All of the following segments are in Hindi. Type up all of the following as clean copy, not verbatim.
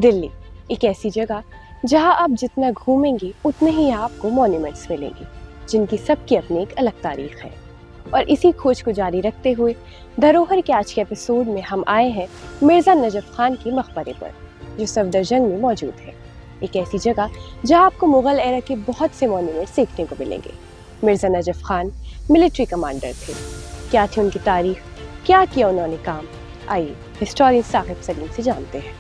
दिल्ली एक ऐसी जगह जहां आप जितना घूमेंगे उतने ही आपको मॉन्यूमेंट्स मिलेंगे, जिनकी सबकी अपनी एक अलग तारीख है। और इसी खोज को जारी रखते हुए धरोहर के आज के एपिसोड में हम आए हैं मिर्जा नजफ खान के मकबरे पर, जो सफदरजंग में मौजूद है। एक ऐसी जगह जहां आपको मुगल एरा के बहुत से मॉन्यूमेंट्स देखने को मिलेंगे। मिर्जा नजफ खान मिलिट्री कमांडर थे। क्या थी उनकी तारीख, क्या किया उन्होंने काम, आइए हिस्टोरियन साकिब सलीम से जानते हैं।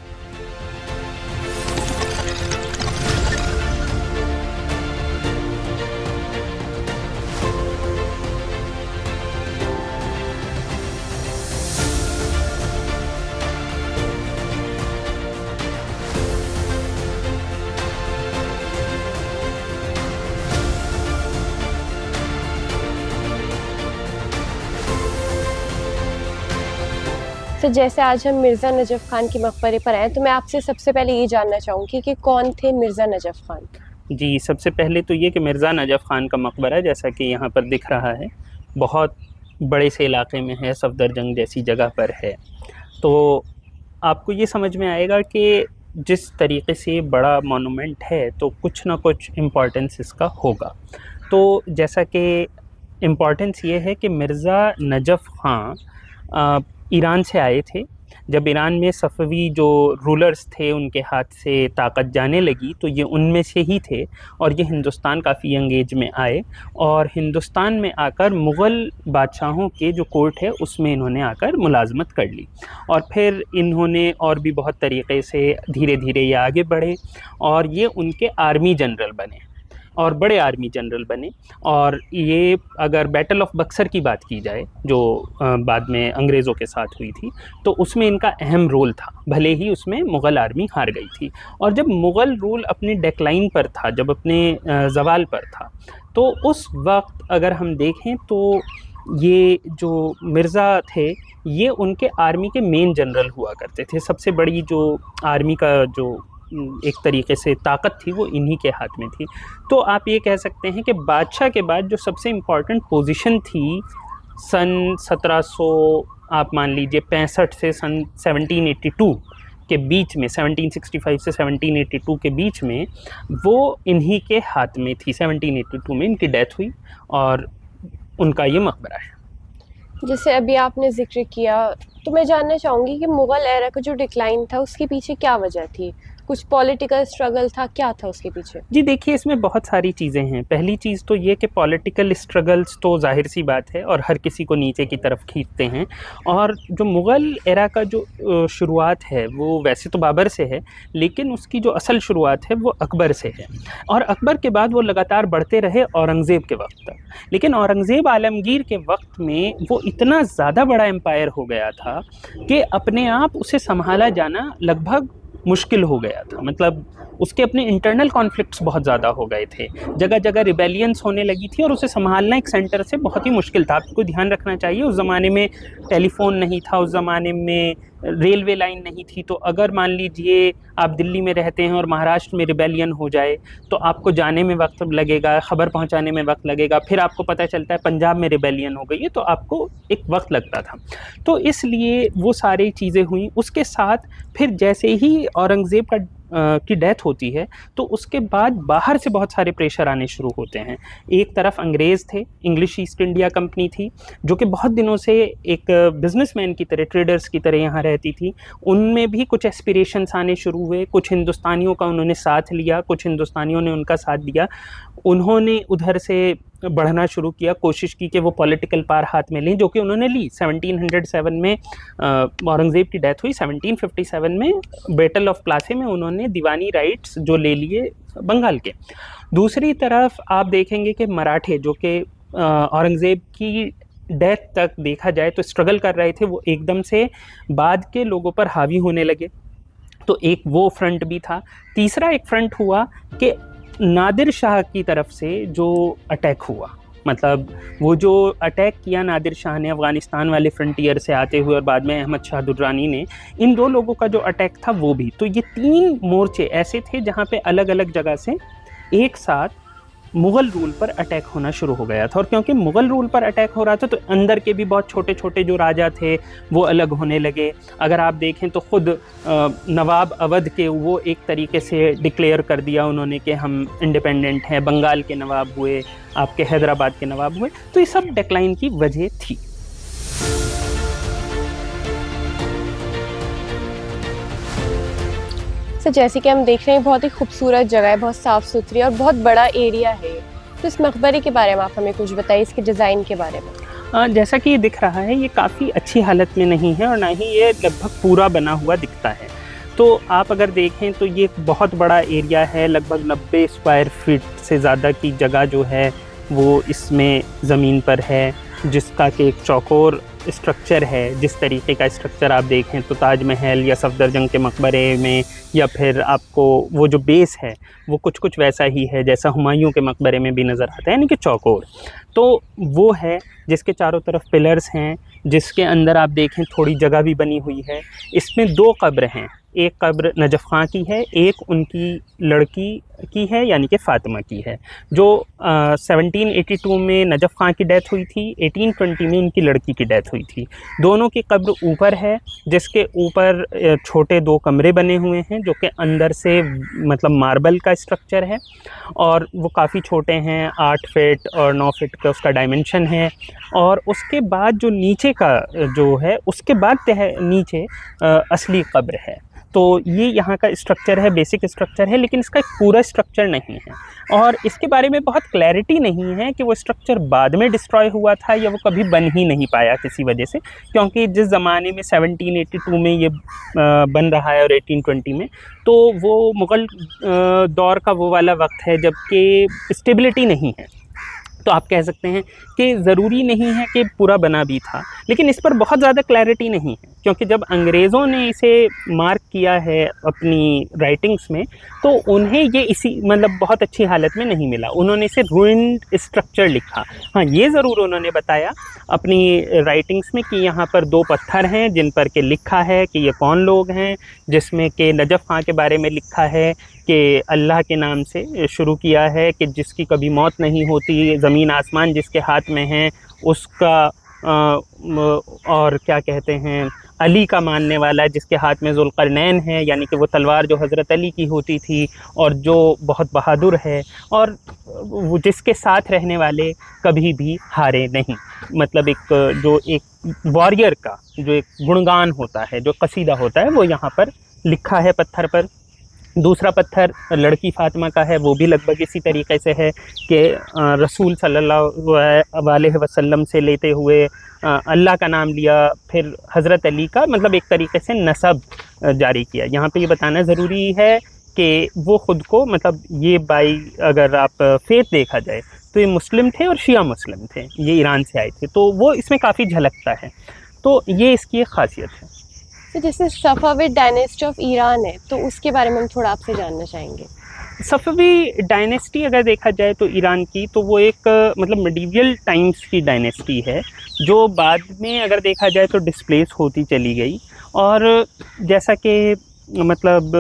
तो जैसे आज हम मिर्ज़ा नजफ खान के मकबरे पर आए, तो मैं आपसे सबसे पहले ये जानना चाहूँगी कि कौन थे मिर्ज़ा नजफ खान। जी, सबसे पहले तो ये कि मिर्ज़ा नजफ खान का मकबरा जैसा कि यहाँ पर दिख रहा है, बहुत बड़े से इलाके में है, सफदरजंग जैसी जगह पर है। तो आपको ये समझ में आएगा कि जिस तरीके से बड़ा मोनूमेंट है तो कुछ ना कुछ इम्पोर्टेंस इसका होगा। तो जैसा कि इम्पोर्टेंस ये है कि मिर्ज़ा नजफ खान ईरान से आए थे। जब ईरान में सफ़वी जो रूलर्स थे उनके हाथ से ताकत जाने लगी तो ये उनमें से ही थे, और ये हिंदुस्तान काफ़ी यंग एज में आए और हिंदुस्तान में आकर मुग़ल बादशाहों के जो कोर्ट है उसमें इन्होंने आकर मुलाजमत कर ली। और फिर इन्होंने और भी बहुत तरीक़े से धीरे धीरे ये आगे बढ़े और ये उनके आर्मी जनरल बने और बड़े आर्मी जनरल बने। और ये अगर बैटल ऑफ बक्सर की बात की जाए जो बाद में अंग्रेज़ों के साथ हुई थी, तो उसमें इनका अहम रोल था, भले ही उसमें मुग़ल आर्मी हार गई थी। और जब मुग़ल रूल अपने डेक्लाइन पर था, जब अपने ज़वाल पर था, तो उस वक्त अगर हम देखें तो ये जो मिर्ज़ा थे ये उनके आर्मी के मेन जनरल हुआ करते थे। सबसे बड़ी जो आर्मी का जो एक तरीके से ताकत थी वो इन्हीं के हाथ में थी। तो आप ये कह सकते हैं कि बादशाह के बाद जो सबसे इम्पॉर्टेंट पोजीशन थी सन 1700 आप मान लीजिए 65 से सन 1782 के बीच में, 1765 से 1782 के बीच में, वो इन्हीं के हाथ में थी। 1782 में इनकी डेथ हुई और उनका ये मकबरा है। जैसे अभी आपने जिक्र किया, तो मैं जानना चाहूँगी कि मुग़ल एरा का जो डिक्लाइन था उसके पीछे क्या वजह थी? कुछ पॉलिटिकल स्ट्रगल था, क्या था उसके पीछे? जी देखिए, इसमें बहुत सारी चीज़ें हैं। पहली चीज़ तो ये कि पॉलिटिकल स्ट्रगल्स तो ज़ाहिर सी बात है और हर किसी को नीचे की तरफ खींचते हैं। और जो मुग़ल एरा का जो शुरुआत है वो वैसे तो बाबर से है, लेकिन उसकी जो असल शुरुआत है वो अकबर से है। और अकबर के बाद वो लगातार बढ़ते रहे औरंगज़ेब के वक्त तक। लेकिन औरंगज़ेब आलमगीर के वक्त में वो इतना ज़्यादा बड़ा एम्पायर हो गया था कि अपने आप उसे संभाला जाना लगभग मुश्किल हो गया था। मतलब उसके अपने इंटरनल कॉन्फ्लिक्ट्स बहुत ज़्यादा हो गए थे, जगह जगह रिबेलियंस होने लगी थी और उसे संभालना एक सेंटर से बहुत ही मुश्किल था। आपको ध्यान रखना चाहिए उस ज़माने में टेलीफोन नहीं था, उस ज़माने में रेलवे लाइन नहीं थी। तो अगर मान लीजिए आप दिल्ली में रहते हैं और महाराष्ट्र में रिबेलियन हो जाए तो आपको जाने में वक्त लगेगा, ख़बर पहुंचाने में वक्त लगेगा, फिर आपको पता चलता है पंजाब में रिबेलियन हो गई है, तो आपको एक वक्त लगता था। तो इसलिए वो सारी चीज़ें हुई। उसके साथ फिर जैसे ही औरंगज़ेब की डेथ होती है तो उसके बाद बाहर से बहुत सारे प्रेशर आने शुरू होते हैं। एक तरफ अंग्रेज़ थे, इंग्लिश ईस्ट इंडिया कंपनी थी, जो कि बहुत दिनों से एक बिजनेसमैन की तरह, ट्रेडर्स की तरह यहाँ रहती थी। उनमें भी कुछ एस्पिरेशंस आने शुरू हुए। कुछ हिंदुस्तानियों का उन्होंने साथ लिया, कुछ हिंदुस्तानियों ने उनका साथ दिया। उन्होंने उधर से बढ़ना शुरू किया, कोशिश की कि वो पॉलिटिकल पावर हाथ में लें, जो कि उन्होंने ली। 1707 में औरंगज़ेब की डेथ हुई। 1757 में बैटल ऑफ प्लासी में उन्होंने दीवानी राइट्स जो ले लिए बंगाल के। दूसरी तरफ आप देखेंगे कि मराठे, जो कि औरंगज़ेब की डेथ तक देखा जाए तो स्ट्रगल कर रहे थे, वो एकदम से बाद के लोगों पर हावी होने लगे। तो एक वो फ्रंट भी था। तीसरा एक फ्रंट हुआ कि नादिर शाह की तरफ से जो अटैक हुआ, मतलब वो जो अटैक किया नादिर शाह ने अफ़गानिस्तान वाले फ्रंटियर से आते हुए और बाद में अहमद शाह दुर्रानी ने, इन दो लोगों का जो अटैक था वो भी। तो ये तीन मोर्चे ऐसे थे जहाँ पे अलग अलग जगह से एक साथ मुग़ल रूल पर अटैक होना शुरू हो गया था। और क्योंकि मुग़ल रूल पर अटैक हो रहा था तो अंदर के भी बहुत छोटे छोटे जो राजा थे वो अलग होने लगे। अगर आप देखें तो ख़ुद नवाब अवध के वो एक तरीके से डिक्लेयर कर दिया उन्होंने कि हम इंडिपेंडेंट हैं। बंगाल के नवाब हुए, आपके हैदराबाद के नवाब हुए। तो ये सब डिक्लाइन की वजह थी। सर जैसे कि हम देख रहे हैं बहुत ही खूबसूरत जगह है, बहुत साफ़ सुथरी और बहुत बड़ा एरिया है। तो इस मकबरे के बारे में आप हमें कुछ बताइए, इसके डिज़ाइन के बारे में। जैसा कि ये दिख रहा है ये काफ़ी अच्छी हालत में नहीं है और ना ही ये लगभग पूरा बना हुआ दिखता है। तो आप अगर देखें तो ये बहुत बड़ा एरिया है, लगभग 90 स्क्वायर फीट से ज़्यादा की जगह जो है वो इसमें ज़मीन पर है, जिसका कि एक चौकोर स्ट्रक्चर है। जिस तरीके का स्ट्रक्चर आप देखें तो ताजमहल या सफदरजंग के मकबरे में, या फिर आपको वो जो बेस है वो कुछ वैसा ही है जैसा हुमायूं के मकबरे में भी नज़र आता है, यानी कि चौकोर। तो वो है जिसके चारों तरफ पिलर्स हैं, जिसके अंदर आप देखें थोड़ी जगह भी बनी हुई है। इसमें 2 कब्र हैं, एक कब्र नजफ़ खां की है, एक उनकी लड़की की है यानी कि फ़ातिमा की है, जो 1782 में नजफ़ खां की डेथ हुई थी, 1820 में उनकी लड़की की डेथ हुई थी। दोनों की कब्र ऊपर है, जिसके ऊपर छोटे 2 कमरे बने हुए हैं जो कि अंदर से मतलब मार्बल का स्ट्रक्चर है और वो काफ़ी छोटे हैं, 8 फीट और 9 फीट का उसका डायमेंशन है। और उसके बाद जो नीचे का जो है उसके बाद नीचे असली कब्र है। तो ये यहाँ का स्ट्रक्चर है, बेसिक स्ट्रक्चर है, लेकिन इसका एक पूरा स्ट्रक्चर नहीं है और इसके बारे में बहुत क्लैरिटी नहीं है कि वो स्ट्रक्चर बाद में डिस्ट्रॉय हुआ था या वो कभी बन ही नहीं पाया किसी वजह से। क्योंकि जिस ज़माने में 1782 में ये बन रहा है और 1820 में, तो वो मुग़ल दौर का वो वाला वक्त है जबकि स्टेबिलिटी नहीं है। तो आप कह सकते हैं कि ज़रूरी नहीं है कि पूरा बना भी था, लेकिन इस पर बहुत ज़्यादा क्लैरिटी नहीं है। क्योंकि जब अंग्रेज़ों ने इसे मार्क किया है अपनी राइटिंग्स में तो उन्हें ये इसी मतलब बहुत अच्छी हालत में नहीं मिला, उन्होंने इसे रूइंड स्ट्रक्चर लिखा। हाँ, ये ज़रूर उन्होंने बताया अपनी राइटिंग्स में कि यहाँ पर 2 पत्थर हैं जिन पर के लिखा है कि ये कौन लोग हैं, जिसमें कि नजफ़ खां के बारे में लिखा है कि अल्लाह के नाम से शुरू किया है कि जिसकी कभी मौत नहीं होती, ज़मीन आसमान जिसके हाथ में है उसका, और क्या कहते हैं, अली का मानने वाला जिसके हाथ में ज़ुल्क़रनैन है, यानी कि वो तलवार जो हज़रत अली की होती थी और जो बहुत बहादुर है, और वो जिसके साथ रहने वाले कभी भी हारे नहीं। मतलब एक वॉरियर का जो एक गुणगान होता है, जो कसीदा होता है, वो यहाँ पर लिखा है पत्थर पर। दूसरा पत्थर लड़की फ़ातिमा का है, वो भी लगभग इसी तरीके से है कि रसूल सल्लल्लाहु अलैहि वसल्लम से लेते हुए अल्लाह का नाम लिया, फिर हज़रत अली का मतलब एक तरीके से नसब जारी किया। यहाँ पे ये बताना ज़रूरी है कि वो ख़ुद को मतलब ये अगर आप फेथ देखा जाए तो ये मुस्लिम थे और शिया मुस्लिम थे, ये ईरान से आए थे, तो वो इसमें काफ़ी झलकता है। तो ये इसकी एक ख़ासियत है। तो जैसे सफ़ाविद डायनेस्टी ऑफ ईरान है तो उसके बारे में हम थोड़ा आपसे जानना चाहेंगे। सफ़वी डायनेस्टी अगर देखा जाए तो ईरान की, तो वो एक मतलब मिडीवियल टाइम्स की डायनेस्टी है जो बाद में अगर देखा जाए तो डिस्प्लेस होती चली गई। और जैसा कि मतलब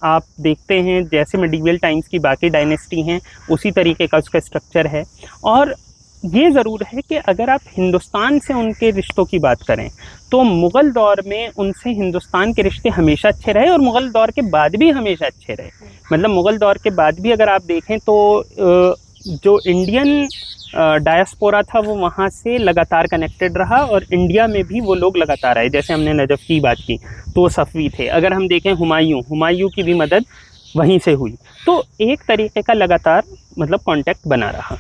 आप देखते हैं जैसे मिडीवियल टाइम्स की बाकी डायनेस्टी हैं उसी तरीके का उसका स्ट्रक्चर है। और ये ज़रूर है कि अगर आप हिंदुस्तान से उनके रिश्तों की बात करें तो मुग़ल दौर में उनसे हिंदुस्तान के रिश्ते हमेशा अच्छे रहे और मुग़ल दौर के बाद भी हमेशा अच्छे रहे। मतलब मुग़ल दौर के बाद भी अगर आप देखें तो जो इंडियन डायस्पोरा था वो वहाँ से लगातार कनेक्टेड रहा और इंडिया में भी वो लोग लगातार आए। जैसे हमने नजफ़ की बात की तो वो सफ़वी थे। अगर हम देखें हुमायूं की भी मदद वहीं से हुई। तो एक तरीके का लगातार मतलब कांटेक्ट बना रहा।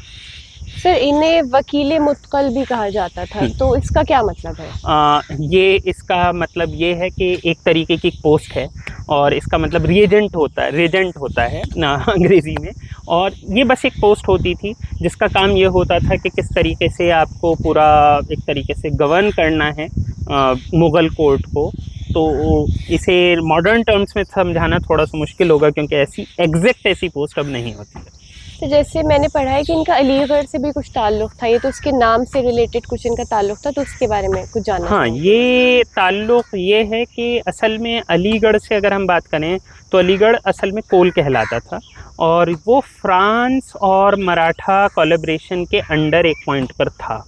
सर इन्हें वकील मुत्तक़ल भी कहा जाता था, तो इसका क्या मतलब है? ये इसका मतलब ये है कि एक तरीके की पोस्ट है और इसका मतलब रेजेंट होता है ना अंग्रेज़ी में। और ये बस एक पोस्ट होती थी जिसका काम ये होता था कि किस तरीके से आपको पूरा एक तरीके से गवर्न करना है मुग़ल कोर्ट को। तो इसे मॉडर्न टर्म्स में समझाना थोड़ा सा मुश्किल होगा क्योंकि ऐसी पोस्ट अब नहीं होती है। तो जैसे मैंने पढ़ा है कि इनका अलीगढ़ से भी कुछ ताल्लुक़ था, ये तो उसके नाम से रिलेटेड कुछ इनका ताल्लुक़ था, तो उसके बारे में कुछ जानना। हाँ, ये ताल्लुक़ ये है कि असल में अलीगढ़ से अगर हम बात करें तो अलीगढ़ असल में कोल कहलाता था और वो फ्रांस और मराठा कोलैबोरेशन के अंडर एक पॉइंट पर था।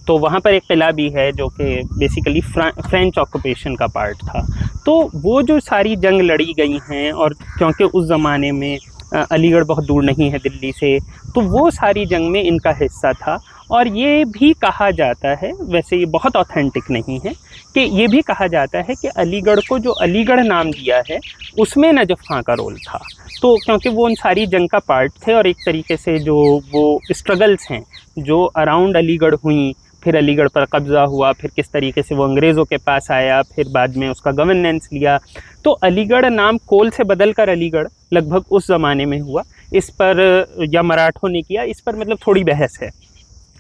तो वहाँ पर एक किला भी है जो कि बेसिकली फ्रेंच ऑक्यूपेशन का पार्ट था। तो वो जो सारी जंग लड़ी गई हैं, और क्योंकि उस ज़माने में अलीगढ़ बहुत दूर नहीं है दिल्ली से, तो वो सारी जंग में इनका हिस्सा था। और ये भी कहा जाता है, वैसे ये बहुत ऑथेंटिक नहीं है, कि ये भी कहा जाता है कि अलीगढ़ को जो अलीगढ़ नाम दिया है उसमें नजफ़ खां का रोल था। तो क्योंकि वो उन सारी जंग का पार्ट थे, और एक तरीके से जो वो स्ट्रगल्स हैं जो अराउंड अलीगढ़ हुई, फिर अलीगढ़ पर कब्ज़ा हुआ, फिर किस तरीके से वो अंग्रेज़ों के पास आया, फिर बाद में उसका गवर्नेंस लिया, तो अलीगढ़ नाम कोल से बदल कर अलीगढ़ लगभग उस ज़माने में हुआ। इस पर, या मराठों ने किया, इस पर मतलब थोड़ी बहस है,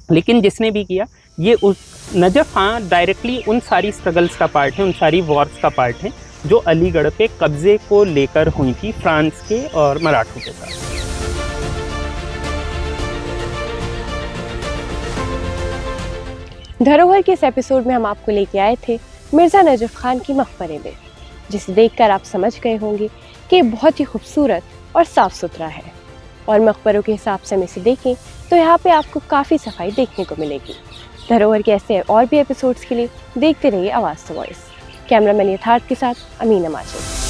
लेकिन जिसने भी किया, ये उस नजफ़ खां डायरेक्टली उन सारी स्ट्रगल्स का पार्ट है, उन सारी वॉर्स का पार्ट है जो अलीगढ़ पे कब्ज़े को लेकर हुई थी फ्रांस के और मराठों के साथ। धरोहर के इस एपिसोड में हम आपको लेके आए थे मिर्ज़ा नजफ़ खान की मकबरे में, जिसे देखकर आप समझ गए होंगे कि ये बहुत ही खूबसूरत और साफ़ सुथरा है। और मकबरों के हिसाब से हम इसे देखें तो यहाँ पे आपको काफ़ी सफाई देखने को मिलेगी। धरोहर के ऐसे और भी एपिसोड्स के लिए देखते रहिए आवाज़ टू वॉइस। कैमरामैन यथार्थ के साथ अमीना माजिद।